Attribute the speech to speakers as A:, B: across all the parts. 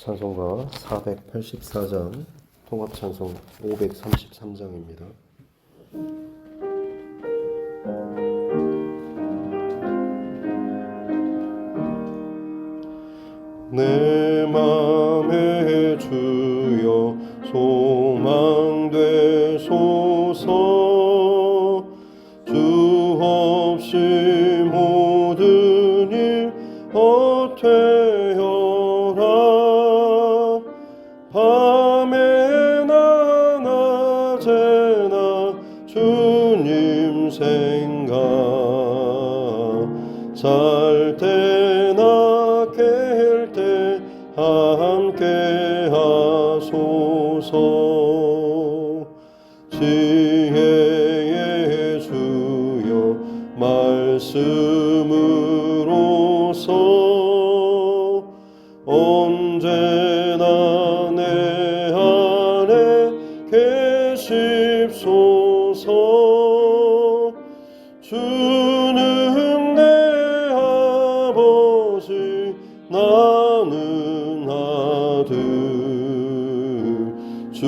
A: 찬송가 484장, 통합찬송 533장입니다. 내 맘에 주여 소망 되소서. 주 없이 모든 일 헛되어라. 밤에나 낮에나 주님 생각, 잘 때나 깰 때 함께 하소서. 지혜의 주여 말씀으로서 언제나 내 안에 계십소서. 주는 내 아버지, 나는 아들. 주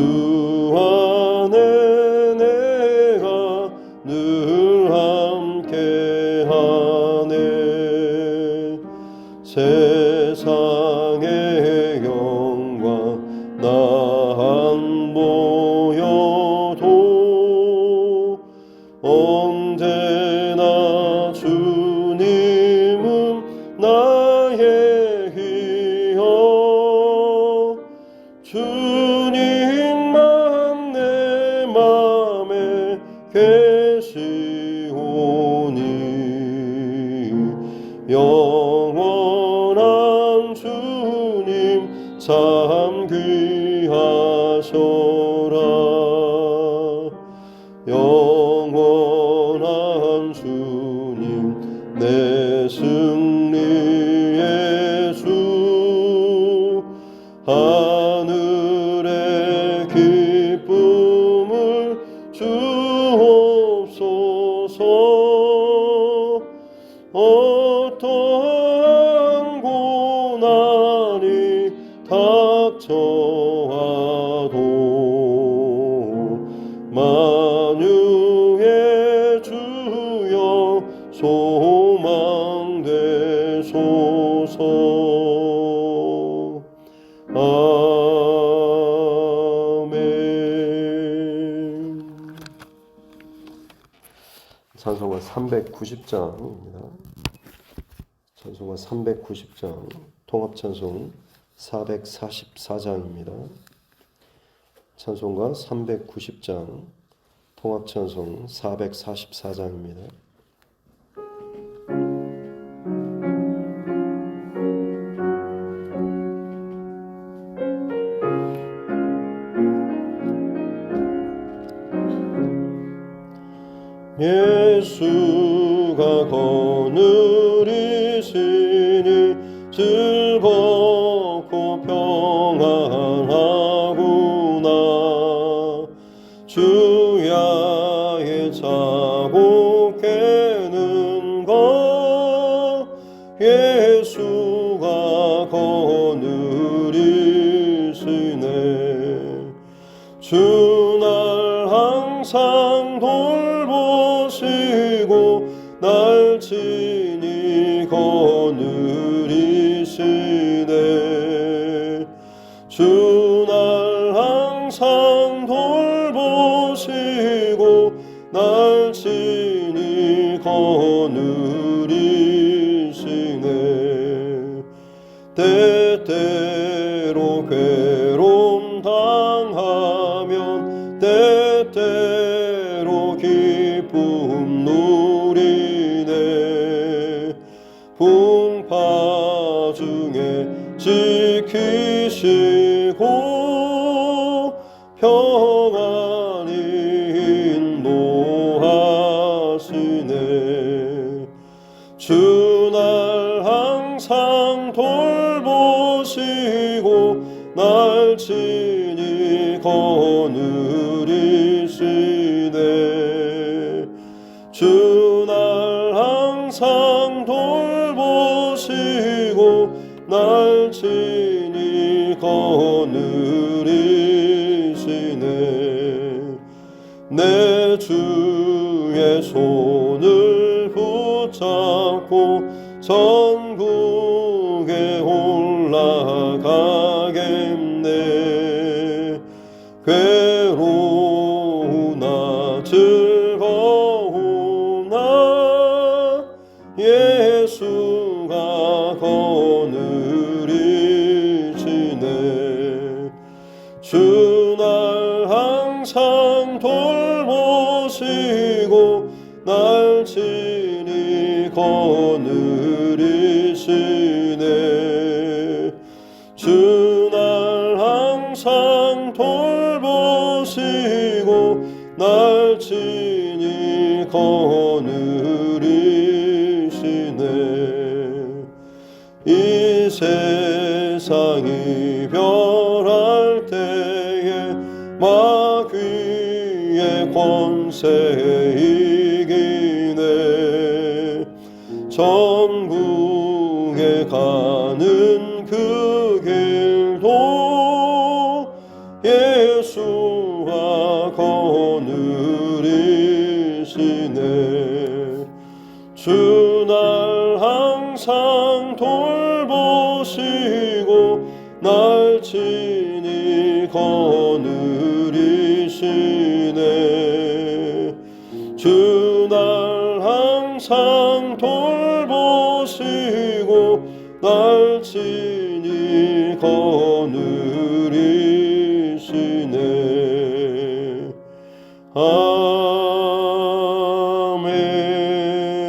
A: 안에 내가 늘 함께하네. 세상의 영광 나 안 보여도 언제나 주님은 나의 희영. 주님만 내 맘에 계시오니 영원한 주님 참 귀하셔라. 영원한 주님 내 승리의 주, 하늘의 기쁨을 주옵소서. 어떠한 고난이 닥쳐와도 만유의 주여 소망 되소서. 아멘. 찬송가 390장입니다. 찬송가 390장, 통합찬송 444장입니다. 찬송가 390장, 통합찬송 444장입니다. 예수가 거느리시니 즐겁고 평안하구나. 주야의 자고 깨는 것 예수가 거느리시네. 주날 항상 돌보시고 날 친히 거느리시네. 주날 항상 돌보시고 날 친히 거느리시네. 때때로 괴로움 당하면 때때로 기쁨 누리네. 풍파 중에 지키시고 평안히 인도하시네. 주날 항상 돌보시고 날 친히 거느리시네. 주날 항상 돌보시고 날 친히 거느리시네. 내 주의 손을 붙잡고 전국에 올라가겠네. 괴로우나 즐거우나 예수가 거느리시네. 주 날 항상 돌보시고 날 친히 거느리시네. 주 날 항상 돌보시고 날 친히 거느리시네. 이 세상 이별할 때에 마귀의 권세에 이기네. 천국에 가는 그 길도 예수가 거느리시네. 주 날 항상 돌보시고 날 친히 거느리시네. 주 날 항상 돌보시고 날 친히 거느리시네.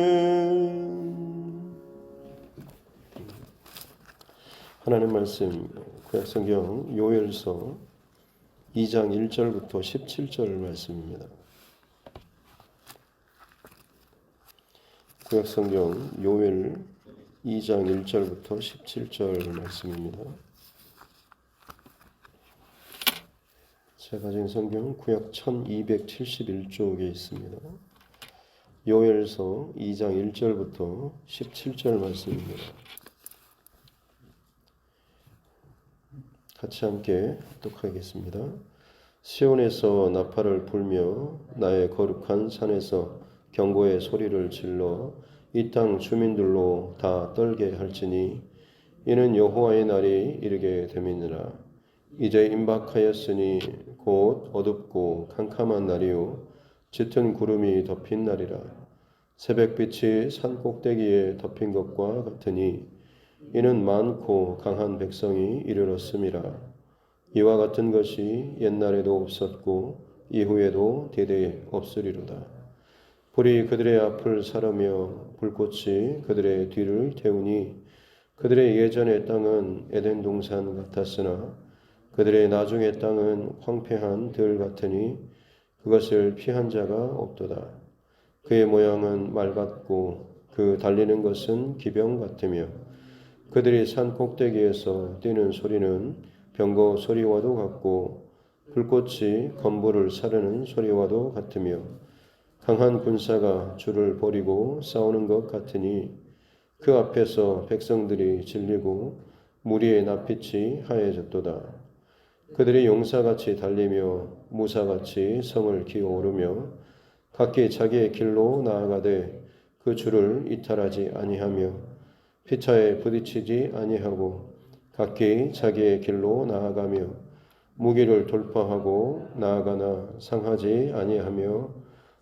A: 아멘. 하나님 말씀 구약성경 요엘서 2장 1절부터 17절 말씀입니다. 구약성경 요엘 2장 1절부터 17절 말씀입니다. 제가 가진 성경은 구약 1271쪽에 있습니다. 요엘서 2장 1절부터 17절 말씀입니다. 같이 함께 독하겠습니다. 시온에서 나팔을 불며 나의 거룩한 산에서 경고의 소리를 질러 이 땅 주민들로 다 떨게 할지니 이는 여호와의 날이 이르게 됨이니라. 이제 임박하였으니 곧 어둡고 캄캄한 날이요 짙은 구름이 덮인 날이라. 새벽빛이 산 꼭대기에 덮인 것과 같으니 이는 많고 강한 백성이 이르렀음이라. 이와 같은 것이 옛날에도 없었고 이후에도 대대 없으리로다. 불이 그들의 앞을 사르며 불꽃이 그들의 뒤를 태우니 그들의 예전의 땅은 에덴 동산 같았으나 그들의 나중의 땅은 황폐한 들 같으니 그것을 피한 자가 없도다. 그의 모양은 말 같고 그 달리는 것은 기병 같으며 그들이 산 꼭대기에서 뛰는 소리는 병거 소리와도 같고 불꽃이 건물을 사르는 소리와도 같으며 강한 군사가 줄을 버리고 싸우는 것 같으니 그 앞에서 백성들이 질리고 무리의 낯빛이 하얘졌도다. 그들이 용사같이 달리며 무사같이 성을 기어오르며 각기 자기의 길로 나아가되 그 줄을 이탈하지 아니하며 피차에 부딪히지 아니하고 각기 자기의 길로 나아가며 무기를 돌파하고 나아가나 상하지 아니하며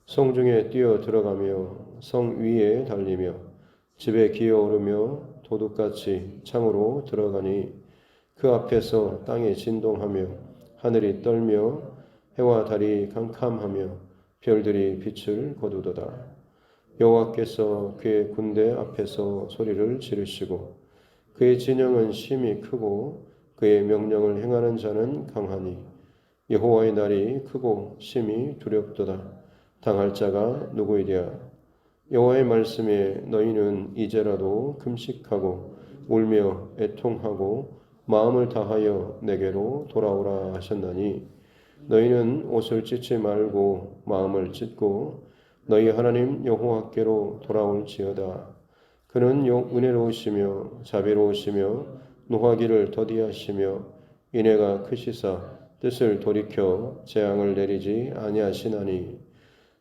A: 성중에 뛰어 들어가며 성 위에 달리며 집에 기어오르며 도둑같이 창으로 들어가니 그 앞에서 땅이 진동하며 하늘이 떨며 해와 달이 캄캄하며 별들이 빛을 거두도다. 여호와께서 그의 군대 앞에서 소리를 지르시고 그의 진영은 심히 크고 그의 명령을 행하는 자는 강하니 여호와의 날이 크고 심히 두렵도다. 당할 자가 누구이랴. 여호와의 말씀에 너희는 이제라도 금식하고 울며 애통하고 마음을 다하여 내게로 돌아오라 하셨나니 너희는 옷을 찢지 말고 마음을 찢고 너희 하나님 여호와께로 돌아올지어다. 그는 은혜로우시며 자비로우시며 노하기를 더디하시며 인애가 크시사 뜻을 돌이켜 재앙을 내리지 아니하시나니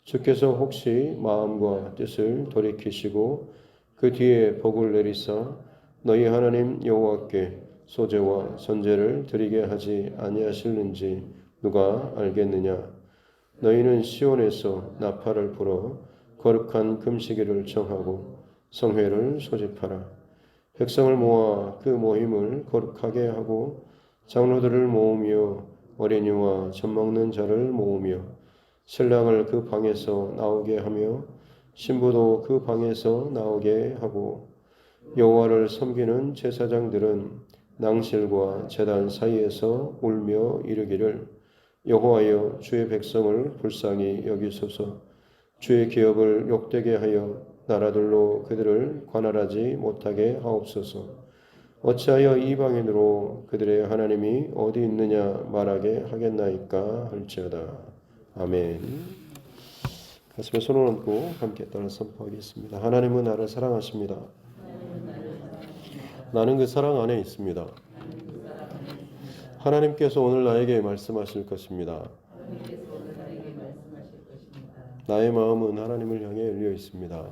A: 주께서 혹시 마음과 뜻을 돌이키시고 그 뒤에 복을 내리사 너희 하나님 여호와께 소제와 선제를 드리게 하지 아니하실는지 누가 알겠느냐. 너희는 시온에서 나팔을 불어 거룩한 금식일을 정하고 성회를 소집하라. 백성을 모아 그 모임을 거룩하게 하고 장로들을 모으며 어린이와 젖먹는 자를 모으며 신랑을 그 방에서 나오게 하며 신부도 그 방에서 나오게 하고 여호와를 섬기는 제사장들은 낭실과 제단 사이에서 울며 이르기를 여호와여 주의 백성을 불쌍히 여기소서. 주의 기업을 욕되게 하여 나라들로 그들을 관할하지 못하게 하옵소서. 어찌하여 이방인으로 그들의 하나님이 어디 있느냐 말하게 하겠나이까 할지어다. 아멘. 가슴에 손을 얹고 함께 따라 선포하겠습니다. 하나님은 나를 사랑하십니다. 나는 그 사랑 안에 있습니다. 하나님께서 오늘 나에게 말씀하실 것입니다. 나의 마음은 하나님을 향해 열려 있습니다.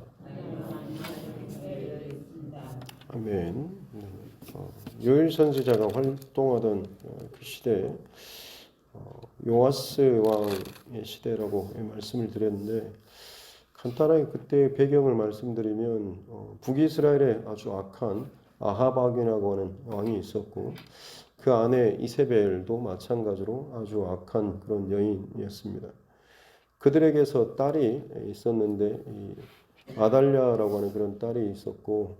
A: 아멘. 요엘 선지자가 활동하던 그 시대에 요아스 왕의 시대라고 말씀을 드렸는데 간단하게 그때의 배경을 말씀드리면 북이스라엘에 아주 악한 아합 왕이라고 하는 왕이 있었고 그 안에 이세벨도 마찬가지로 아주 악한 그런 여인이었습니다. 그들에게서 딸이 있었는데 이 아달랴라고 하는 그런 딸이 있었고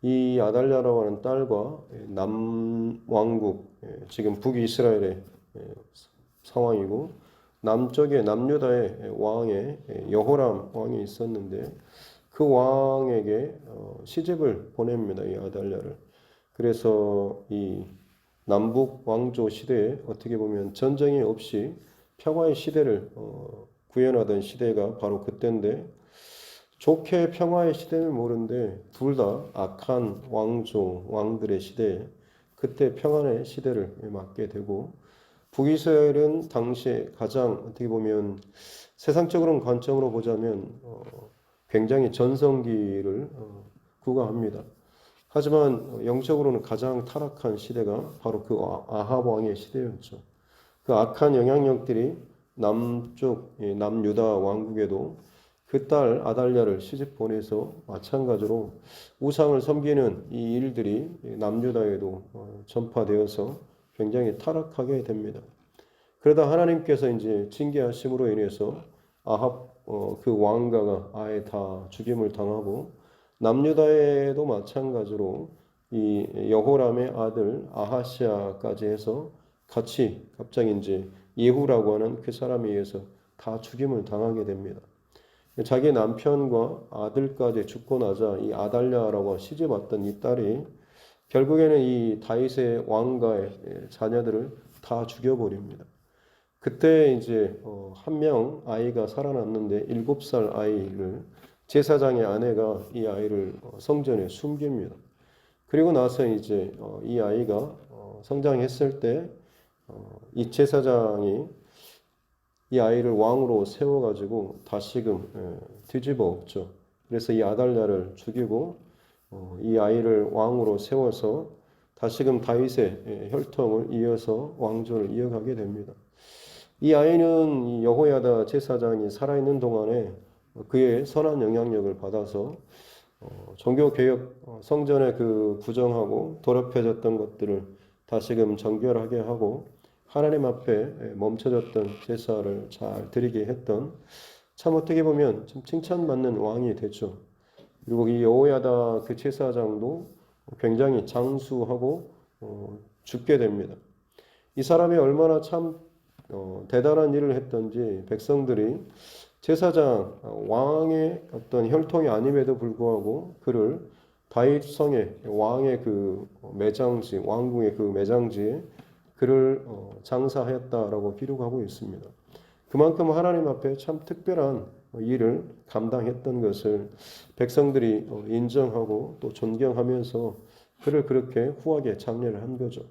A: 이 아달랴라고 하는 딸과 남왕국 지금 북이스라엘의 상황이고 남쪽에 남유다의 왕의 여호람 왕이 있었는데 그 왕에게 시집을 보냅니다. 이 아달랴를. 그래서 이 남북 왕조 시대에 어떻게 보면 전쟁이 없이 평화의 시대를 구현하던 시대가 바로 그때인데 좋게 평화의 시대는 모르는데 둘 다 악한 왕조 왕들의 시대에 그때 평안의 시대를 맞게 되고 북이스라엘은 당시에 가장 어떻게 보면 세상적으로는 관점으로 보자면 굉장히 전성기를 구가합니다. 하지만 영적으로는 가장 타락한 시대가 바로 그 아합 왕의 시대였죠. 그 악한 영향력들이 남쪽 남유다 왕국에도 그 딸 아달랴를 시집 보내서 마찬가지로 우상을 섬기는 이 일들이 남유다에도 전파되어서 굉장히 타락하게 됩니다. 그러다 하나님께서 이제 징계하심으로 인해서 아합 그 왕가가 아예 다 죽임을 당하고 남유다에도 마찬가지로 이 여호람의 아들 아하시아까지 해서 같이 갑자기 이제 예후라고 하는 그 사람에 의해서 다 죽임을 당하게 됩니다. 자기 남편과 아들까지 죽고 나자 이 아달랴라고 시집 왔던 이 딸이 결국에는 이 다윗의 왕가의 자녀들을 다 죽여버립니다. 그때 이제 한 명 아이가 살아났는데 7살 아이를 제사장의 아내가 이 아이를 성전에 숨깁니다. 그리고 나서 이제 이 아이가 성장했을 때 이 제사장이 이 아이를 왕으로 세워가지고 다시금 뒤집어 엎죠. 그래서 이 아달랴를 죽이고 이 아이를 왕으로 세워서 다시금 다윗의 혈통을 이어서 왕조를 이어가게 됩니다. 이 아이는 이 여호야다 제사장이 살아있는 동안에 그의 선한 영향력을 받아서 종교개혁 성전의 그 부정하고 더럽혀졌던 것들을 다시금 정결하게 하고 하나님 앞에 멈춰졌던 제사를 잘 드리게 했던 참 어떻게 보면 좀 칭찬받는 왕이 됐죠. 그리고 이 여호야다 그 제사장도 굉장히 장수하고 죽게 됩니다. 이 사람이 얼마나 참 대단한 일을 했던지 백성들이 제사장 왕의 어떤 혈통이 아님에도 불구하고 그를 다윗성의 왕의 그 매장지 왕궁의 그 매장지에 그를 장사했다라고 기록하고 있습니다. 그만큼 하나님 앞에 참 특별한 일을 감당했던 것을 백성들이 인정하고 또 존경하면서 그를 그렇게 후하게 장례를 한 거죠.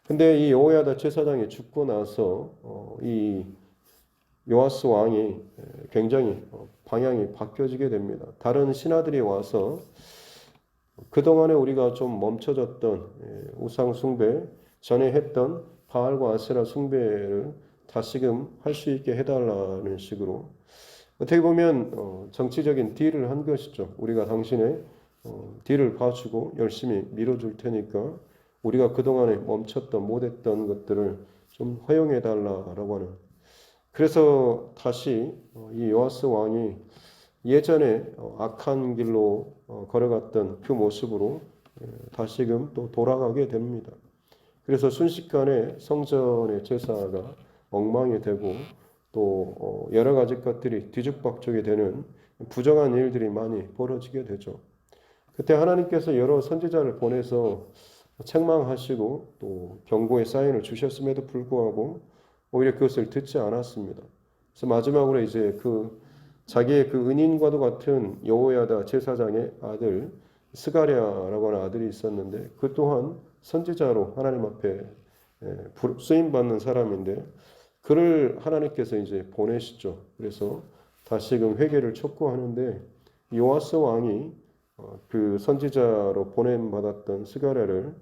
A: 근데 이 여호야다 제사장이 죽고 나서 이 요아스 왕이 굉장히 방향이 바뀌어지게 됩니다. 다른 신하들이 와서 그동안에 우리가 좀 멈춰졌던 우상 숭배, 전에 했던 바알과 아세라 숭배를 다시금 할 수 있게 해달라는 식으로 어떻게 보면 정치적인 딜을 한 것이죠. 우리가 당신의 딜을 봐주고 열심히 밀어줄 테니까 우리가 그동안에 멈췄던 못했던 것들을 좀 허용해 달라라고 하는. 그래서 다시 이 요아스 왕이 예전에 악한 길로 걸어갔던 그 모습으로 다시금 또 돌아가게 됩니다. 그래서 순식간에 성전의 제사가 엉망이 되고 또 여러 가지 것들이 뒤죽박죽이 되는 부정한 일들이 많이 벌어지게 되죠. 그때 하나님께서 여러 선지자를 보내서 책망하시고 또 경고의 사인을 주셨음에도 불구하고 오히려 그것을 듣지 않았습니다. 그래서 마지막으로 이제 자기의 그 은인과도 같은 여호야다 제사장의 아들 스가랴라고 하는 아들이 있었는데 그 또한 선지자로 하나님 앞에 쓰임 받는 사람인데 그를 하나님께서 이제 보내시죠. 그래서 다시금 회개를 촉구하는데 요아스 왕이 그 선지자로 보냄 받았던 스가랴를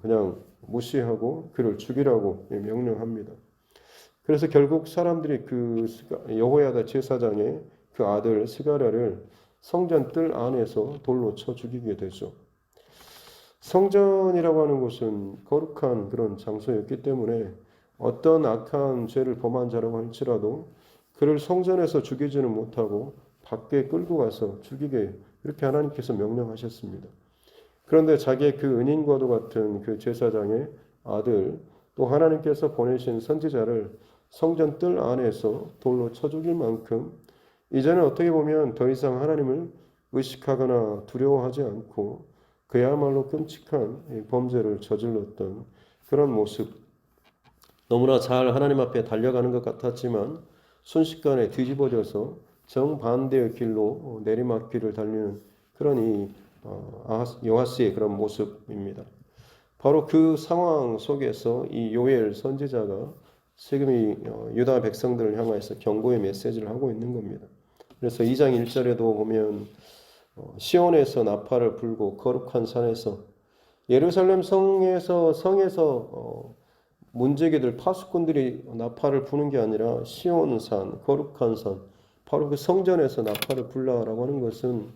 A: 그냥 무시하고 그를 죽이라고 명령합니다. 그래서 결국 사람들이 그 여호야다 제사장의 그 아들 스가랴를 성전 뜰 안에서 돌로 쳐 죽이게 되죠. 성전이라고 하는 곳은 거룩한 그런 장소였기 때문에 어떤 악한 죄를 범한 자라고 할지라도 그를 성전에서 죽이지는 못하고 밖에 끌고 가서 죽이게 그렇게 하나님께서 명령하셨습니다. 그런데 자기의 그 은인과도 같은 그 제사장의 아들 또 하나님께서 보내신 선지자를 성전 뜰 안에서 돌로 쳐 죽일 만큼 이제는 어떻게 보면 더 이상 하나님을 의식하거나 두려워하지 않고 그야말로 끔찍한 범죄를 저질렀던 그런 모습. 너무나 잘 하나님 앞에 달려가는 것 같았지만 순식간에 뒤집어져서 정반대의 길로 내리막길을 달리는 그런 이 요아스의 그런 모습입니다. 바로 그 상황 속에서 이 요엘 선지자가 지금 이 유다 백성들을 향해서 경고의 메시지를 하고 있는 겁니다. 그래서 2장 1절에도 보면 시온에서 나팔을 불고 거룩한 산에서 예루살렘 성에서 문제기들 파수꾼들이 나팔을 부는 게 아니라 시온산 거룩한 산 바로 그 성전에서 나팔을 불라라고 하는 것은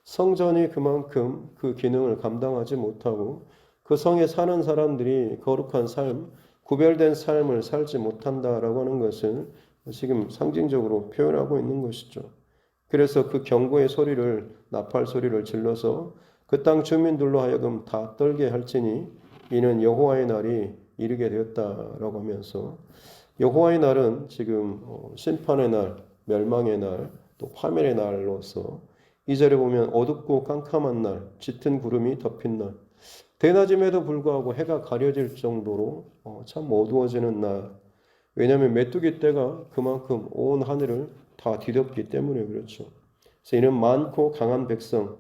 A: 성전이 그만큼 그 기능을 감당하지 못하고 그 성에 사는 사람들이 거룩한 삶, 구별된 삶을 살지 못한다라고 하는 것을 지금 상징적으로 표현하고 있는 것이죠. 그래서 그 경고의 소리를 나팔 소리를 질러서 그 땅 주민들로 하여금 다 떨게 할지니 이는 여호와의 날이 이르게 되었다라고 하면서 여호와의 날은 지금 심판의 날, 멸망의 날, 또 파멸의 날로서 2절에 보면 어둡고 깜깜한 날, 짙은 구름이 덮인 날, 대낮임에도 불구하고 해가 가려질 정도로 참 어두워지는 날. 왜냐하면 메뚜기 떼가 그만큼 온 하늘을 다 뒤덮기 때문에 그렇죠. 그래서 이는 많고 강한 백성.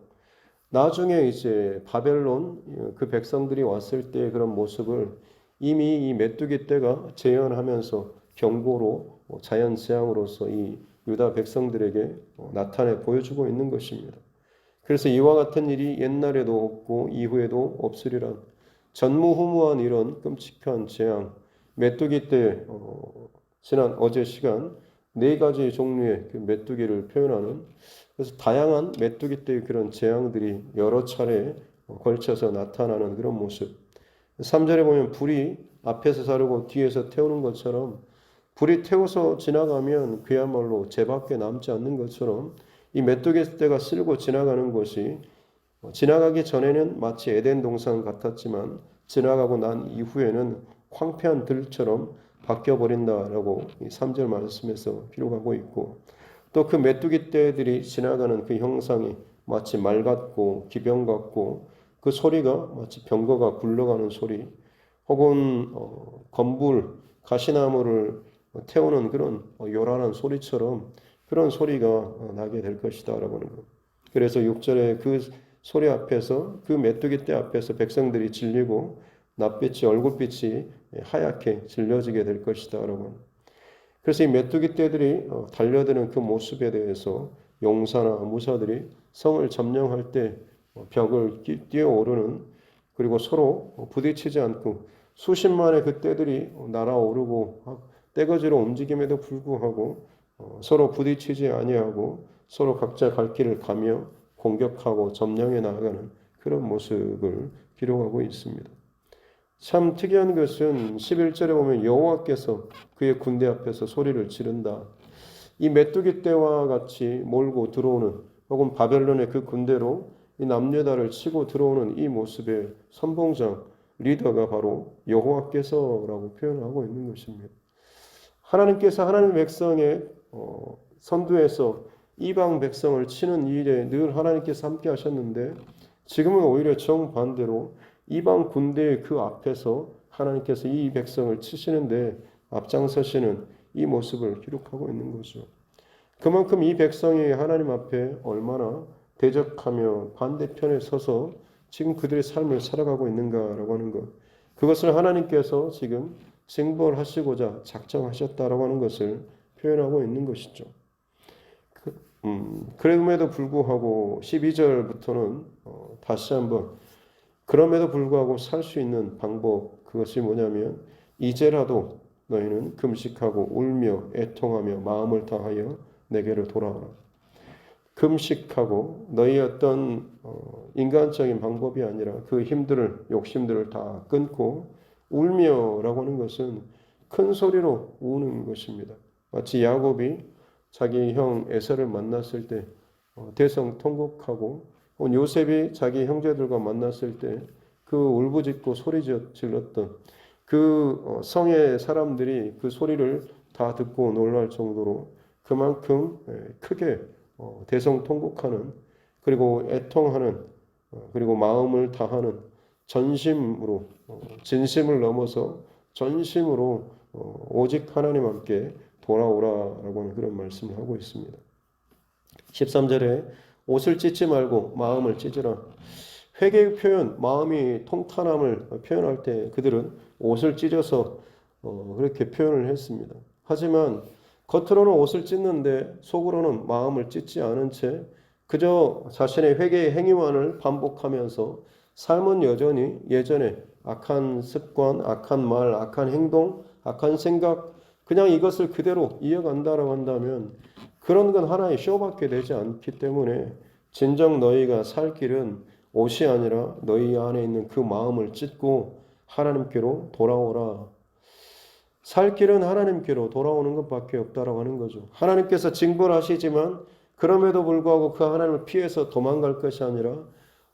A: 나중에 이제 바벨론 그 백성들이 왔을 때의 그런 모습을 이미 이 메뚜기 떼가 재현하면서 경고로 자연 재앙으로서 이 유다 백성들에게 나타내 보여주고 있는 것입니다. 그래서 이와 같은 일이 옛날에도 없고 이후에도 없으리라. 전무후무한 이런 끔찍한 재앙, 메뚜기 떼 지난 어제 시간 4가지 종류의 그 메뚜기를 표현하는 그래서 다양한 메뚜기 떼의 그런 재앙들이 여러 차례 걸쳐서 나타나는 그런 모습. 3절에 보면 불이 앞에서 사르고 뒤에서 태우는 것처럼 불이 태워서 지나가면 그야말로 죄밖에 남지 않는 것처럼 이 메뚜기 떼가 쓸고 지나가는 것이 지나가기 전에는 마치 에덴 동산 같았지만 지나가고 난 이후에는 황폐한 들처럼 바뀌어버린다라고 3절 말씀에서 기록하고 있고 또 그 메뚜기 떼들이 지나가는 그 형상이 마치 말 같고 기병 같고 그 소리가 마치 병거가 굴러가는 소리 혹은 건불, 가시나무를 태우는 그런 요란한 소리처럼 그런 소리가 나게 될 것이다 라고 하는 것. 그래서 6절에 그 소리 앞에서 그 메뚜기 떼 앞에서 백성들이 질리고 낯빛이 얼굴빛이 하얗게 질려지게 될 것이다 라고. 그래서 이 메뚜기 떼들이 달려드는 그 모습에 대해서 용사나 무사들이 성을 점령할 때 벽을 뛰어오르는, 그리고 서로 부딪히지 않고 수십만의 그 떼들이 날아오르고 떼거지로 움직임에도 불구하고 서로 부딪히지 아니하고 서로 각자 갈 길을 가며 공격하고 점령해 나가는 그런 모습을 기록하고 있습니다. 참 특이한 것은 11절에 보면 여호와께서 그의 군대 앞에서 소리를 지른다. 이 메뚜기 떼와 같이 몰고 들어오는, 혹은 바벨론의 그 군대로 이 남유다를 치고 들어오는 이 모습의 선봉장 리더가 바로 여호와께서라고 표현하고 있는 것입니다. 하나님께서 하나님 백성의 선두에서 이방 백성을 치는 일에 늘 하나님께서 함께 하셨는데, 지금은 오히려 정반대로 이방 군대의 그 앞에서 하나님께서 이 백성을 치시는데 앞장서시는 이 모습을 기록하고 있는 거죠. 그만큼 이 백성이 하나님 앞에 얼마나 대적하며 반대편에 서서 지금 그들의 삶을 살아가고 있는가라고 하는 것, 그것을 하나님께서 지금 징벌하시고자 작정하셨다라고 하는 것을 표현하고 있는 것이죠. 그럼에도 불구하고 12절부터는 다시 한번 그럼에도 불구하고 살 수 있는 방법, 그것이 뭐냐면 이제라도 너희는 금식하고 울며 애통하며 마음을 다하여 내게로 돌아오라. 금식하고 너희의 어떤 인간적인 방법이 아니라 그 힘들을, 욕심들을 다 끊고 울며라고 하는 것은 큰 소리로 우는 것입니다. 마치 야곱이 자기 형 에서를 만났을 때 대성통곡하고, 요셉이 자기 형제들과 만났을 때 그 울부짖고 소리 질렀던 그 성의 사람들이 그 소리를 다 듣고 놀랄 정도로 그만큼 크게 대성통곡하는, 그리고 애통하는, 그리고 마음을 다하는 전심으로, 진심을 넘어서 전심으로 오직 하나님 함께 돌아오라라고 하는 그런 말씀을 하고 있습니다. 13절에 옷을 찢지 말고 마음을 찢으라. 회개의 표현, 마음이 통탄함을 표현할 때 그들은 옷을 찢어서 그렇게 표현을 했습니다. 하지만 겉으로는 옷을 찢는데 속으로는 마음을 찢지 않은 채 그저 자신의 회개의 행위만을 반복하면서 삶은 여전히 예전에 악한 습관, 악한 말, 악한 행동, 악한 생각, 그냥 이것을 그대로 이어간다라고 한다면 그런 건 하나의 쇼밖에 되지 않기 때문에 진정 너희가 살 길은 옷이 아니라 너희 안에 있는 그 마음을 찢고 하나님께로 돌아오라. 살 길은 하나님께로 돌아오는 것밖에 없다라고 하는 거죠. 하나님께서 징벌하시지만 그럼에도 불구하고 그 하나님을 피해서 도망갈 것이 아니라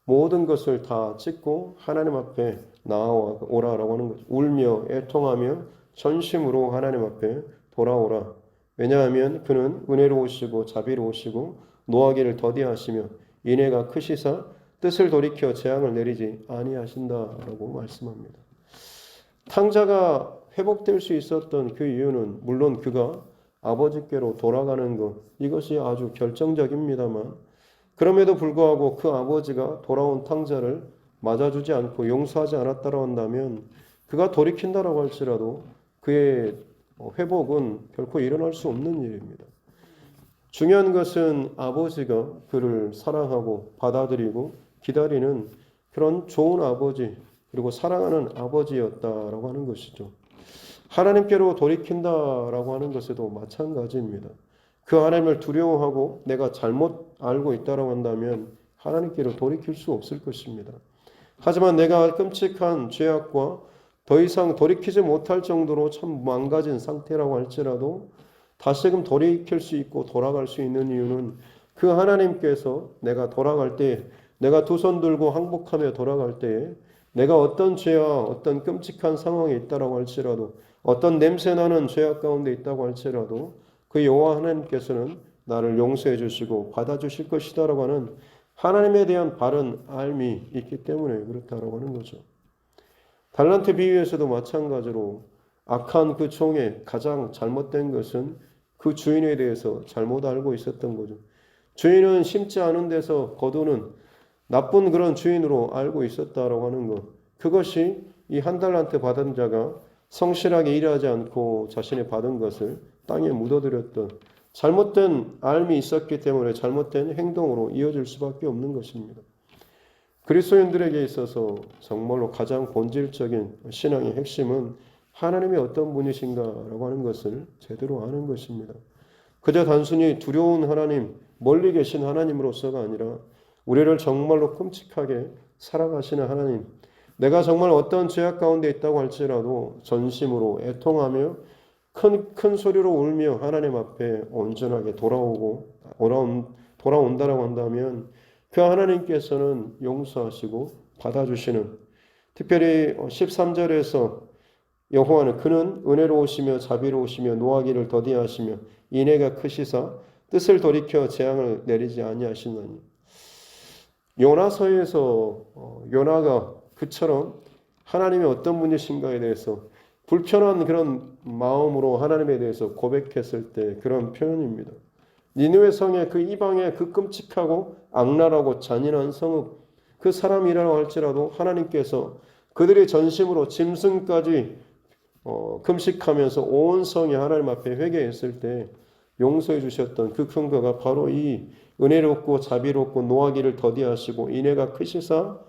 A: 모든 것을 다 찢고 하나님 앞에 나아오라라고 하는 거죠. 울며 애통하며 전심으로 하나님 앞에 돌아오라. 왜냐하면 그는 은혜로우시고 자비로우시고 노하기를 더디하시며 인애가 크시사 뜻을 돌이켜 재앙을 내리지 아니하신다라고 말씀합니다. 탕자가 회복될 수 있었던 그 이유는 물론 그가 아버지께로 돌아가는 것, 이것이 아주 결정적입니다만, 그럼에도 불구하고 그 아버지가 돌아온 탕자를 맞아주지 않고 용서하지 않았다고 한다면 그가 돌이킨다라고 할지라도 그의 회복은 결코 일어날 수 없는 일입니다. 중요한 것은 아버지가 그를 사랑하고 받아들이고 기다리는 그런 좋은 아버지, 그리고 사랑하는 아버지였다라고 하는 것이죠. 하나님께로 돌이킨다라고 하는 것에도 마찬가지입니다. 그 하나님을 두려워하고 내가 잘못 알고 있다라고 한다면 하나님께로 돌이킬 수 없을 것입니다. 하지만 내가 끔찍한 죄악과 더 이상 돌이키지 못할 정도로 참 망가진 상태라고 할지라도 다시금 돌이킬 수 있고 돌아갈 수 있는 이유는 그 하나님께서 내가 돌아갈 때, 내가 두 손 들고 항복하며 돌아갈 때에 내가 어떤 죄와 어떤 끔찍한 상황에 있다라고 할지라도, 어떤 냄새나는 죄악 가운데 있다고 할지라도 그 여호와 하나님께서는 나를 용서해 주시고 받아주실 것이다라고 하는 하나님에 대한 바른 알미 있기 때문에 그렇다라고 하는 거죠. 달란트 비유에서도 마찬가지로 악한 그 종의 가장 잘못된 것은 그 주인에 대해서 잘못 알고 있었던 거죠. 주인은 심지 않은 데서 거두는 나쁜 그런 주인으로 알고 있었다라고 하는 것, 그것이 이 한 달란트 받은 자가 성실하게 일하지 않고 자신이 받은 것을 땅에 묻어들였던 잘못된 알미 있었기 때문에 잘못된 행동으로 이어질 수밖에 없는 것입니다. 그리스도인들에게 있어서 정말로 가장 본질적인 신앙의 핵심은 하나님이 어떤 분이신가라고 하는 것을 제대로 아는 것입니다. 그저 단순히 두려운 하나님, 멀리 계신 하나님으로서가 아니라 우리를 정말로 끔찍하게 사랑하시는 하나님, 내가 정말 어떤 죄악 가운데 있다고 할지라도 전심으로 애통하며 큰 소리로 울며 하나님 앞에 온전하게 돌아온다라고 한다면 그 하나님께서는 용서하시고 받아주시는, 특별히 13절에서 여호와는 그는 은혜로우시며 자비로우시며 노하기를 더디하시며 인애가 크시사 뜻을 돌이켜 재앙을 내리지 아니하시나니. 요나서에서 요나가 그처럼 하나님이 어떤 분이신가에 대해서 불편한 그런 마음으로 하나님에 대해서 고백했을 때 그런 표현입니다. 니느웨 성의 그 이방의 그 끔찍하고 악랄하고 잔인한 성읍, 그 사람이라고 할지라도 하나님께서 그들의 전심으로 짐승까지 금식하면서 온 성이 하나님 앞에 회개했을 때 용서해 주셨던 그 근거가 바로 이 은혜롭고 자비롭고 노하기를 더디하시고 인애가 크시사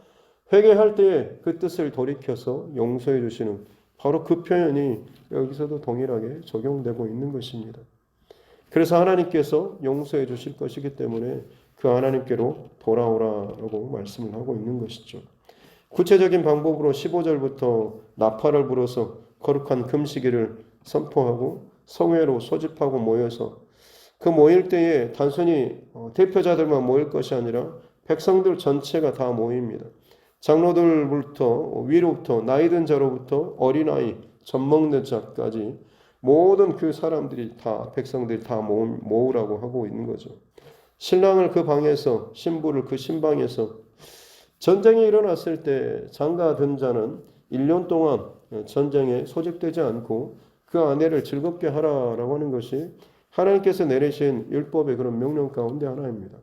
A: 회개할 때 그 뜻을 돌이켜서 용서해 주시는 바로 그 표현이 여기서도 동일하게 적용되고 있는 것입니다. 그래서 하나님께서 용서해 주실 것이기 때문에 그 하나님께로 돌아오라라고 말씀을 하고 있는 것이죠. 구체적인 방법으로 15절부터 나팔을 불어서 거룩한 금식일을 선포하고 성회로 소집하고 모여서 그 모일 때에 단순히 대표자들만 모일 것이 아니라 백성들 전체가 다 모입니다. 장로들부터 위로부터 나이든 자로부터 어린아이, 젖먹는 자까지 모든 그 사람들이 다 백성들이 다 모으라고 하고 있는 거죠. 신랑을 그 방에서 신부를 그 신방에서 전쟁이 일어났을 때 장가든 자는 1년 동안 전쟁에 소집되지 않고 그 아내를 즐겁게 하라라고 하는 것이 하나님께서 내리신 율법의 그런 명령 가운데 하나입니다.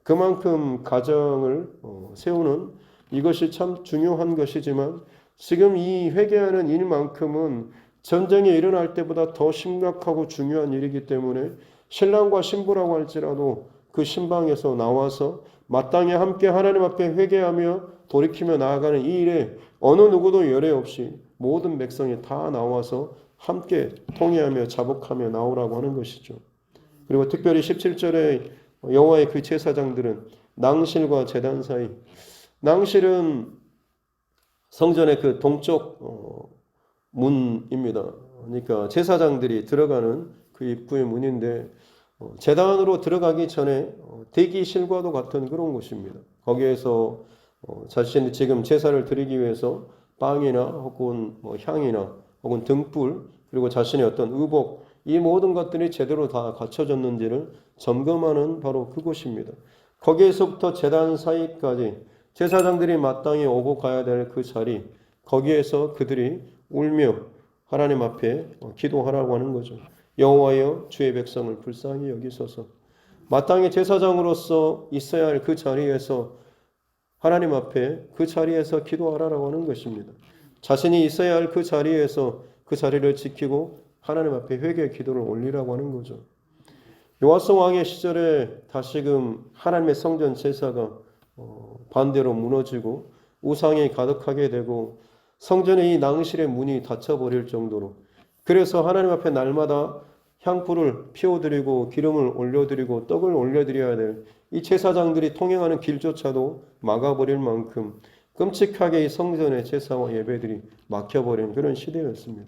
A: 그만큼 가정을 세우는 이것이 참 중요한 것이지만 지금 이 회개하는 일만큼은 전쟁이 일어날 때보다 더 심각하고 중요한 일이기 때문에 신랑과 신부라고 할지라도 그 신방에서 나와서 마땅히 함께 하나님 앞에 회개하며 돌이키며 나아가는 이 일에 어느 누구도 열애 없이 모든 백성이 다 나와서 함께 통회하며 자복하며 나오라고 하는 것이죠. 그리고 특별히 17절에 여호와의 그 제사장들은 낭실과 제단 사이, 낭실은 성전의 그 동쪽 문입니다. 그러니까 제사장들이 들어가는 그 입구의 문인데 제단으로 들어가기 전에 대기실과도 같은 그런 곳입니다. 거기에서 자신이 지금 제사를 드리기 위해서 빵이나 혹은 향이나 혹은 등불 그리고 자신의 어떤 의복 이 모든 것들이 제대로 다 갖춰졌는지를 점검하는 바로 그곳입니다. 거기에서부터 제단 사이까지 제사장들이 마땅히 오고 가야 될 그 자리, 거기에서 그들이 울며 하나님 앞에 기도하라고 하는 거죠. 여호와여 주의 백성을 불쌍히 여기소서. 마땅히 제사장으로서 있어야 할 그 자리에서 하나님 앞에 그 자리에서 기도하라고 하는 것입니다. 자신이 있어야 할 그 자리에서 그 자리를 지키고 하나님 앞에 회개의 기도를 올리라고 하는 거죠. 요아스 왕의 시절에 다시금 하나님의 성전 제사가 반대로 무너지고 우상이 가득하게 되고 성전의 이 낭실의 문이 닫혀버릴 정도로, 그래서 하나님 앞에 날마다 향불을 피워드리고 기름을 올려드리고 떡을 올려드려야 될 이 제사장들이 통행하는 길조차도 막아버릴 만큼 끔찍하게 이 성전의 제사와 예배들이 막혀버린 그런 시대였습니다.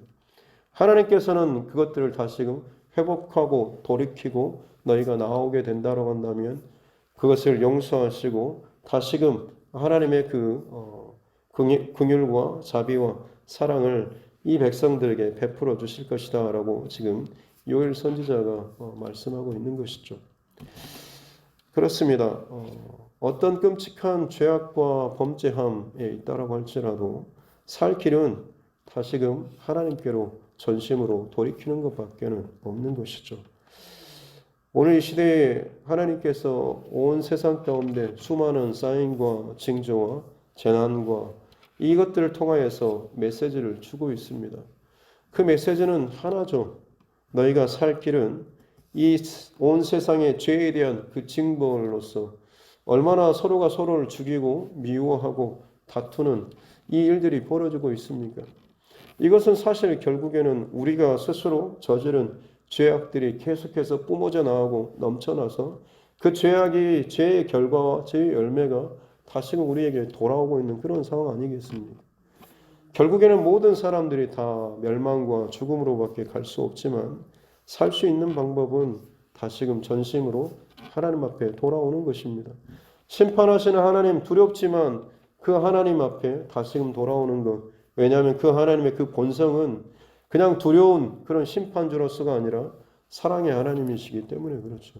A: 하나님께서는 그것들을 다시금 회복하고 돌이키고 너희가 나오게 된다고 한다면 그것을 용서하시고 다시금 하나님의 그 긍휼과 자비와 사랑을 이 백성들에게 베풀어 주실 것이다 라고 지금 요엘 선지자가 말씀하고 있는 것이죠. 그렇습니다. 어떤 끔찍한 죄악과 범죄함에 있다라고 할지라도 살 길은 다시금 하나님께로 전심으로 돌이키는 것밖에는 없는 것이죠. 오늘 이 시대에 하나님께서 온 세상 가운데 수많은 사인과 징조와 재난과 이것들을 통하여서 메시지를 주고 있습니다. 그 메시지는 하나죠. 너희가 살 길은 이 온 세상의 죄에 대한 그 징벌로서 얼마나 서로가 서로를 죽이고 미워하고 다투는 이 일들이 벌어지고 있습니까? 이것은 사실 결국에는 우리가 스스로 저지른 죄악들이 계속해서 뿜어져 나오고 넘쳐나서 그 죄의 결과와 죄의 열매가 다시금 우리에게 돌아오고 있는 그런 상황 아니겠습니까? 결국에는 모든 사람들이 다 멸망과 죽음으로밖에 갈 수 없지만 살 수 있는 방법은 다시금 전심으로 하나님 앞에 돌아오는 것입니다. 심판하시는 하나님 두렵지만 그 하나님 앞에 다시금 돌아오는 것. 왜냐하면 그 하나님의 그 본성은 그냥 두려운 그런 심판주로서가 아니라 사랑의 하나님이시기 때문에 그렇죠.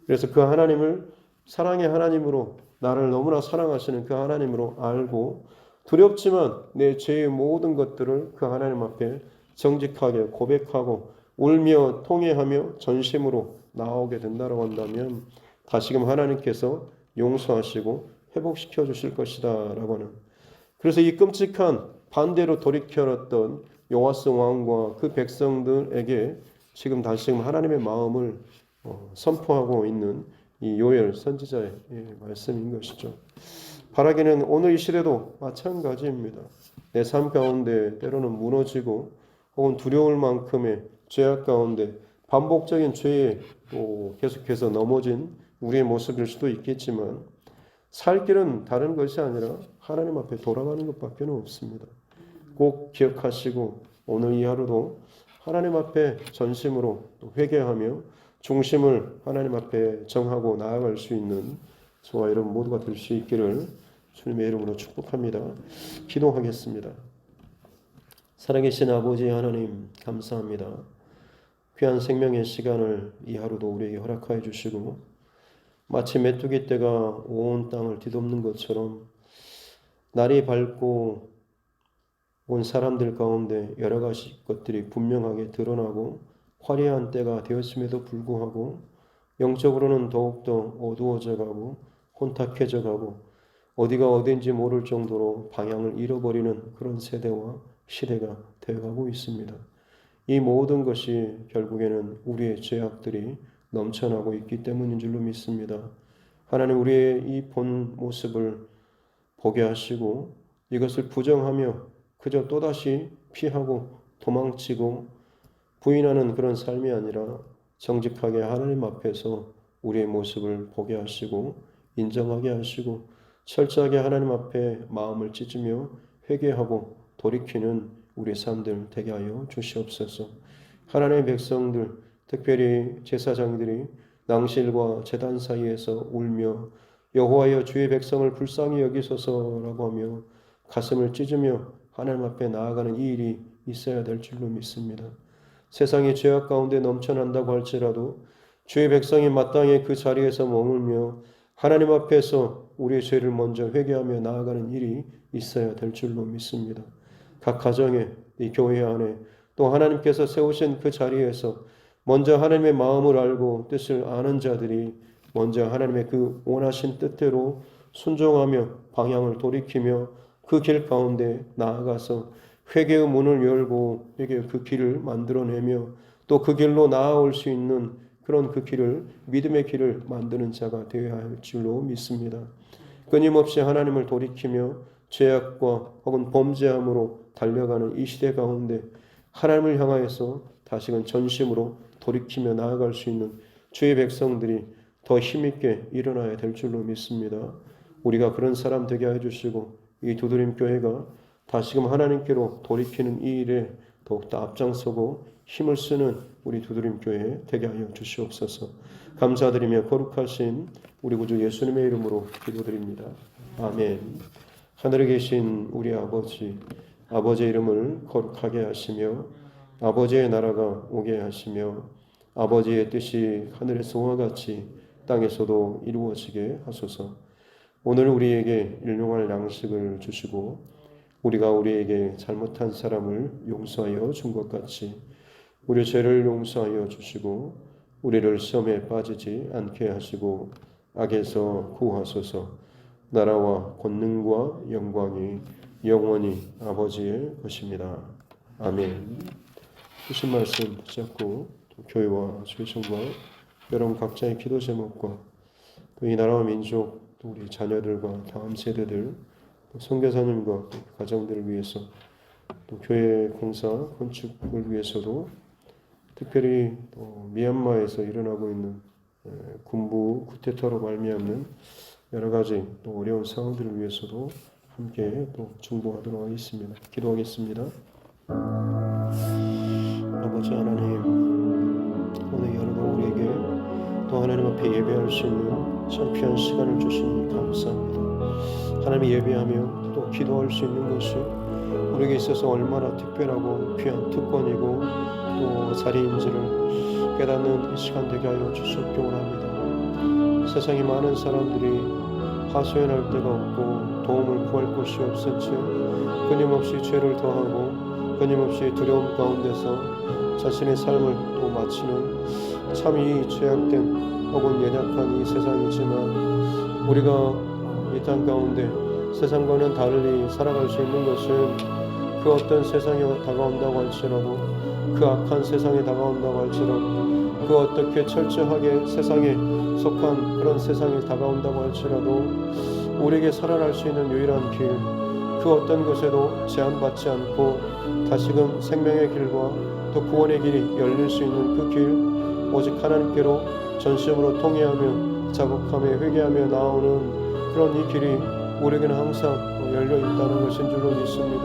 A: 그래서 그 하나님을 사랑의 하나님으로 나를 너무나 사랑하시는 그 하나님으로 알고 두렵지만 내 죄의 모든 것들을 그 하나님 앞에 정직하게 고백하고 울며 통회하며 전심으로 나오게 된다고 한다면 다시금 하나님께서 용서하시고 회복시켜 주실 것이다 라고 하는, 그래서 이 끔찍한 반대로 돌이켜놨던 요아스 왕과 그 백성들에게 지금 다시금 하나님의 마음을 선포하고 있는 이 요엘 선지자의 말씀인 것이죠. 바라기는 오늘 이 시대도 마찬가지입니다. 내 삶 가운데 때로는 무너지고 혹은 두려울 만큼의 죄악 가운데 반복적인 죄에 또 계속해서 넘어진 우리의 모습일 수도 있겠지만 살 길은 다른 것이 아니라 하나님 앞에 돌아가는 것밖에 없습니다. 꼭 기억하시고 오늘 이 하루도 하나님 앞에 전심으로 회개하며 중심을 하나님 앞에 정하고 나아갈 수 있는 저와 여러분 모두가 될 수 있기를 주님의 이름으로 축복합니다. 기도하겠습니다. 살아계신 아버지 하나님 감사합니다. 귀한 생명의 시간을 이 하루도 우리에게 허락하여 주시고 마치 메뚜기 떼가 온 땅을 뒤덮는 것처럼 날이 밝고 온 사람들 가운데 여러 가지 것들이 분명하게 드러나고 화려한 때가 되었음에도 불구하고 영적으로는 더욱더 어두워져 가고 혼탁해져 가고 어디가 어딘지 모를 정도로 방향을 잃어버리는 그런 세대와 시대가 되어가고 있습니다. 이 모든 것이 결국에는 우리의 죄악들이 넘쳐나고 있기 때문인 줄로 믿습니다. 하나님 우리의 이 본 모습을 보게 하시고 이것을 부정하며 그저 또다시 피하고 도망치고 부인하는 그런 삶이 아니라 정직하게 하나님 앞에서 우리의 모습을 보게 하시고 인정하게 하시고 철저하게 하나님 앞에 마음을 찢으며 회개하고 돌이키는 우리 삶들 되게 하여 주시옵소서. 하나님의 백성들 특별히 제사장들이 낭실과 제단 사이에서 울며 여호와여 주의 백성을 불쌍히 여기소서라고 하며 가슴을 찢으며 하나님 앞에 나아가는 이 일이 있어야 될 줄로 믿습니다. 세상이 죄악 가운데 넘쳐난다고 할지라도 주의 백성이 마땅히 그 자리에서 머물며 하나님 앞에서 우리의 죄를 먼저 회개하며 나아가는 일이 있어야 될 줄로 믿습니다. 각 가정에 이 교회 안에 또 하나님께서 세우신 그 자리에서 먼저 하나님의 마음을 알고 뜻을 아는 자들이 먼저 하나님의 그 원하신 뜻대로 순종하며 방향을 돌이키며 그 길 가운데 나아가서 회개의 문을 열고 회개의 그 길을 만들어내며 또 그 길로 나아올 수 있는 그런 그 길을 믿음의 길을 만드는 자가 되어야 할 줄로 믿습니다. 끊임없이 하나님을 돌이키며 죄악과 혹은 범죄함으로 달려가는 이 시대 가운데 하나님을 향하여서 다시금 전심으로 돌이키며 나아갈 수 있는 주의 백성들이 더 힘있게 일어나야 될 줄로 믿습니다. 우리가 그런 사람 되게 해주시고 이 두드림 교회가 다시금 하나님께로 돌이키는 이 일에 더욱더 앞장서고 힘을 쓰는 우리 두드림 교회 되게 하여 주시옵소서. 감사드리며 거룩하신 우리 구주 예수님의 이름으로 기도드립니다. 아멘. 하늘에 계신 우리 아버지, 아버지의 이름을 거룩하게 하시며 아버지의 나라가 오게 하시며 아버지의 뜻이 하늘에서와 같이 땅에서도 이루어지게 하소서. 오늘 우리에게 일용할 양식을 주시고 우리가 우리에게 잘못한 사람을 용서하여 준 것 같이 우리 죄를 용서하여 주시고 우리를 시험에 빠지지 않게 하시고 악에서 구하소서. 나라와 권능과 영광이 영원히 아버지의 것입니다. 아멘. 주신 말씀 붙잡고 교회와 주의성과 여러분 각자의 기도 제목과 또 이 나라와 민족, 또 우리 자녀들과 다음 세대들, 또 선교사님과 또 가정들을 위해서, 또 교회 공사 건축을 위해서도, 특별히 또 미얀마에서 일어나고 있는 군부 쿠데타로 말미암는 여러 가지 또 어려운 상황들을 위해서도 함께 또 중보하도록 하겠습니다. 기도하겠습니다. 아버지 하나님, 오늘 여러분 우리에게 또 하나님 앞에 예배할 수 있는 참 귀한 시간을 주시니 감사합니다. 하나님 예배하며 또 기도할 수 있는 것이 우리에게 있어서 얼마나 특별하고 귀한 특권이고 또 자리인지를 깨닫는 이 시간 되게 하여 주시옵기 원합니다. 세상에 많은 사람들이 하소연할 데가 없고 도움을 구할 곳이 없은 채 끊임없이 죄를 더하고 끊임없이 두려움 가운데서 자신의 삶을 또 마치는 참 이 죄악된 혹은 연약한 이 세상이지만, 우리가 이 땅 가운데 세상과는 달리 살아갈 수 있는 것은 그 어떤 세상이 다가온다고 할지라도, 그 악한 세상이 다가온다고 할지라도, 그 어떻게 철저하게 세상에 속한 그런 세상이 다가온다고 할지라도 우리에게 살아날 수 있는 유일한 길, 그 어떤 것에도 제한받지 않고 다시금 생명의 길과 또 구원의 길이 열릴 수 있는 그 길, 오직 하나님께로 전심으로 통회하며 자복하며 회개하며 나오는 그런 이 길이 우리에게는 항상 열려 있다는 것인 줄로 믿습니다.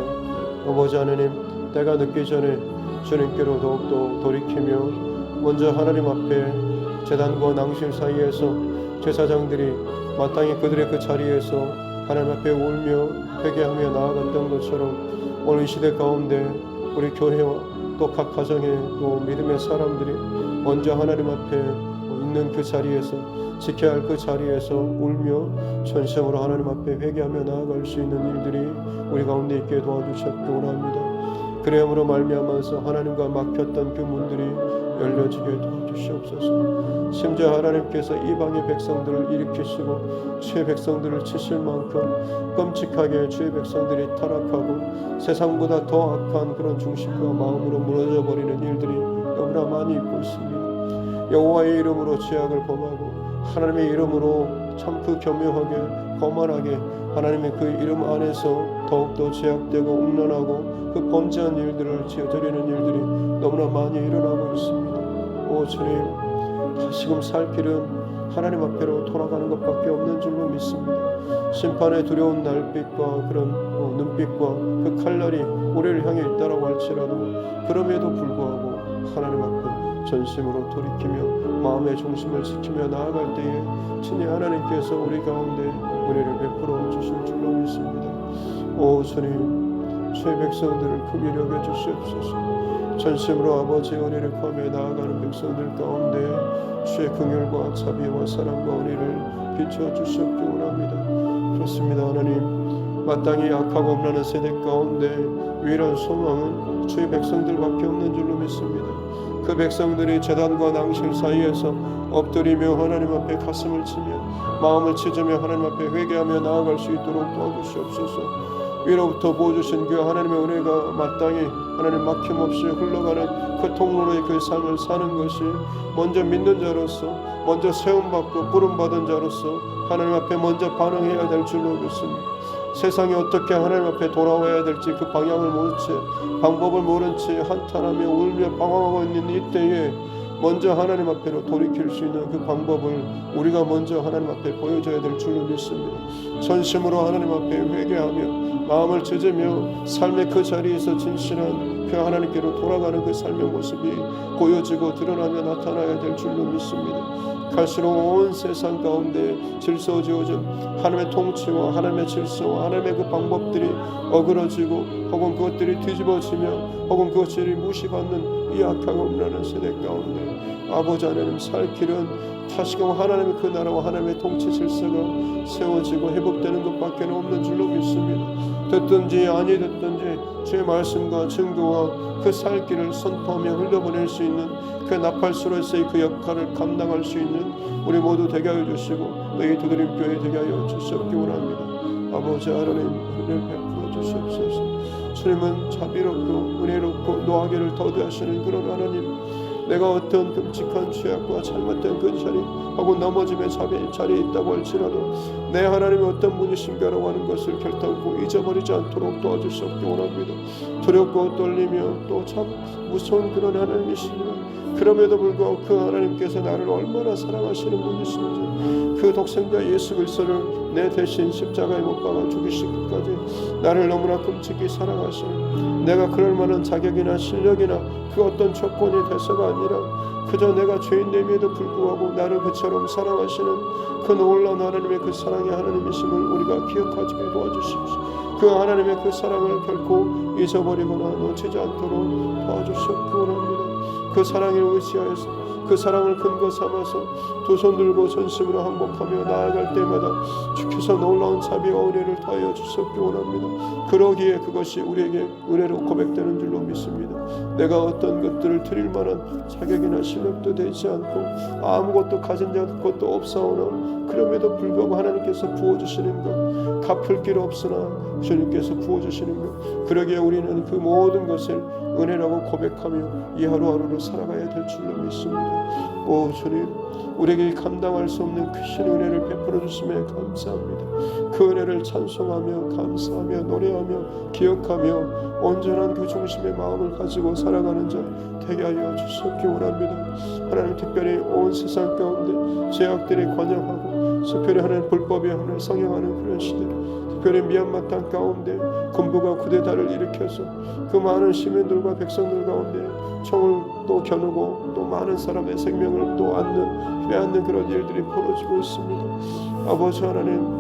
A: 아버지 하나님, 때가 늦기 전에 주님께로 더욱더 돌이키며 먼저 하나님 앞에 제단과 낭실 사이에서 제사장들이 마땅히 그들의 그 자리에서 하나님 앞에 울며 회개하며 나아갔던 것처럼 오늘 이 시대 가운데 우리 교회와 또 각 가정의 또 믿음의 사람들이 먼저 하나님 앞에 있는 그 자리에서, 지켜야 할 그 자리에서 울며 전심으로 하나님 앞에 회개하며 나아갈 수 있는 일들이 우리 가운데 있게 도와주셨기 원합니다. 그래야므로 말미암아서 하나님과 막혔던 그 문들이 열려지게 도와주시옵소서. 심지어 하나님께서 이방의 백성들을 일으키시고 주의 백성들을 치실 만큼 끔찍하게 주의 백성들이 타락하고 세상보다 더 악한 그런 중심과 마음으로 무너져 버리는 일들이 너무나 많이 있고 있습니다. 여호와의 이름으로 죄악을 범하고 하나님의 이름으로 참 그 교묘하게 거만하게 하나님의 그 이름 안에서 더욱더 죄악되고 음란하고 그 범죄한 일들을 저지르는 일들이 너무나 많이 일어나고 있습니다. 오 주님, 다시금 살 길은 하나님 앞에로 돌아가는 것밖에 없는 줄로 믿습니다. 심판의 두려운 날빛과 그런 눈빛과 그 칼날이 우리를 향해 있다라고 할지라도 그럼에도 불구하고 하나님 앞에 전심으로 돌이키며 마음의 중심을 지키며 나아갈 때에 주님 하나님께서 우리 가운데 은혜를 베풀어 주실 줄로 믿습니다. 오 주님, 주의 백성들을 크게 여겨 주시옵소서. 전심으로 아버지의 은혜를 구하며 나아가는 백성들 가운데 주의 긍휼과 자비와 사랑과 은혜를 비춰 주시옵기 원합니다. 그렇습니다. 하나님, 마땅히 악하고 음란한 세대 가운데 유일한 소망은 주의 백성들밖에 없는 줄로 믿습니다. 그 백성들이 제단과 낭실 사이에서 엎드리며 하나님 앞에 가슴을 치며 마음을 찢으며 하나님 앞에 회개하며 나아갈 수 있도록 도와주시옵소서. 위로부터 부어주신 그 하나님의 은혜가 마땅히 하나님 막힘없이 흘러가는 그 통로의 그 삶을 사는 것이 먼저 믿는 자로서, 먼저 세움받고 부름받은 자로서 하나님 앞에 먼저 반응해야 될 줄로 믿습니다. 세상이 어떻게 하나님 앞에 돌아와야 될지 그 방향을 모른 채, 방법을 모른 채 한탄하며 울며 방황하고 있는 이때에 먼저 하나님 앞에로 돌이킬 수 있는 그 방법을 우리가 먼저 하나님 앞에 보여줘야 될 줄로 믿습니다. 전심으로 하나님 앞에 회개하며 마음을 찢으며 삶의 그 자리에서 진실한 그 하나님께로 돌아가는 그 삶의 모습이 보여지고 드러나며 나타나야 될 줄로 믿습니다. 갈수록 온 세상 가운데 질서 지어진 하나님의 통치와 하나님의 질서와 하나님의 그 방법들이 어그러지고 혹은 그것들이 뒤집어지며 혹은 그것들이 무시받는 이 악하고 음란한 세대 가운데 아버지 하나님 살 길은 다시금 하나님의 그 나라와 하나님의 통치 질서가 세워지고 회복되는 것밖에 없는 줄로 믿습니다. 듣든지 아니 듣든지 주의 말씀과 증거와 그 살 길을 선포하며 흘려보낼 수 있는 그 나팔수로서의 그 역할을 감당할 수 있는 우리 모두 되게 하여 주시고 너희 두드림 교회 되게 하여 주시옵기 원합니다. 아버지 하나님 은혜를 베풀어 주시옵소서. 주님은 자비롭고 은혜롭고 노하기를 더디하시는 그런 하나님, 내가 어떤 끔찍한 죄악과 잘못된 그 자리하고 넘어짐의 자리에 있다고 할지라도 내 하나님이 어떤 분이신가라고 하는 것을 결단코 잊어버리지 않도록 도와주시옵기 원합니다. 두렵고 떨리며 또 참 무서운 그런 하나님이시지만 그럼에도 불구하고 그 하나님께서 나를 얼마나 사랑하시는 분이신지, 그 독생자 예수 그리스도를 내 대신 십자가에 못 박아 죽이시기까지 나를 너무나 끔찍히 사랑하시는, 내가 그럴 만한 자격이나 실력이나 그 어떤 조건이 돼서가 아니라 그저 내가 죄인됨에도 불구하고 나를 그처럼 사랑하시는 그 놀라운 하나님의 그 사랑의 하나님이심을 우리가 기억하게 도와주십시오. 그 하나님의 그 사랑을 결코 잊어버리거나 놓치지 않도록 도와주시옵기 원합니다. 그 사랑을 의지하여서 그 사랑을 근거 삼아서 두 손 들고 전심으로 항복하며 나아갈 때마다 주께서 놀라운 자비와 은혜를 더하여 주셨기 원합니다. 그러기에 그것이 우리에게 은혜로 고백되는 줄로 믿습니다. 내가 어떤 것들을 드릴 만한 자격이나 실력도 되지 않고 아무것도 가진 것도 없사오나 그럼에도 불구하고 하나님께서 부어주시는 것, 갚을 길 없으나 주님께서 부어주시는 것, 그러기에 우리는 그 모든 것을 은혜라고 고백하며 이 하루하루를 살아가야 될 줄로 믿습니다. 오 주님, 우리에게 감당할 수 없는 크신 은혜를 베풀어 주심에 감사합니다. 그 은혜를 찬송하며 감사하며 노래하며 기억하며 온전한 그 중심의 마음을 가지고 살아가는 자 되게 하여 주시옵기 원합니다. 하나님, 특별히 온 세상 가운데 죄악들이 관영하고 특별히 하나님 불법이 하나님 성행하는 그런 시대, 특별히 미얀마 땅 가운데 군부가 쿠데타를 일으켜서 그 많은 시민들과 백성들 가운데 총을 또 겨누고 또 많은 사람의 생명을 또 빼앗는 그런 일들이 벌어지고 있습니다. 아버지 하나님,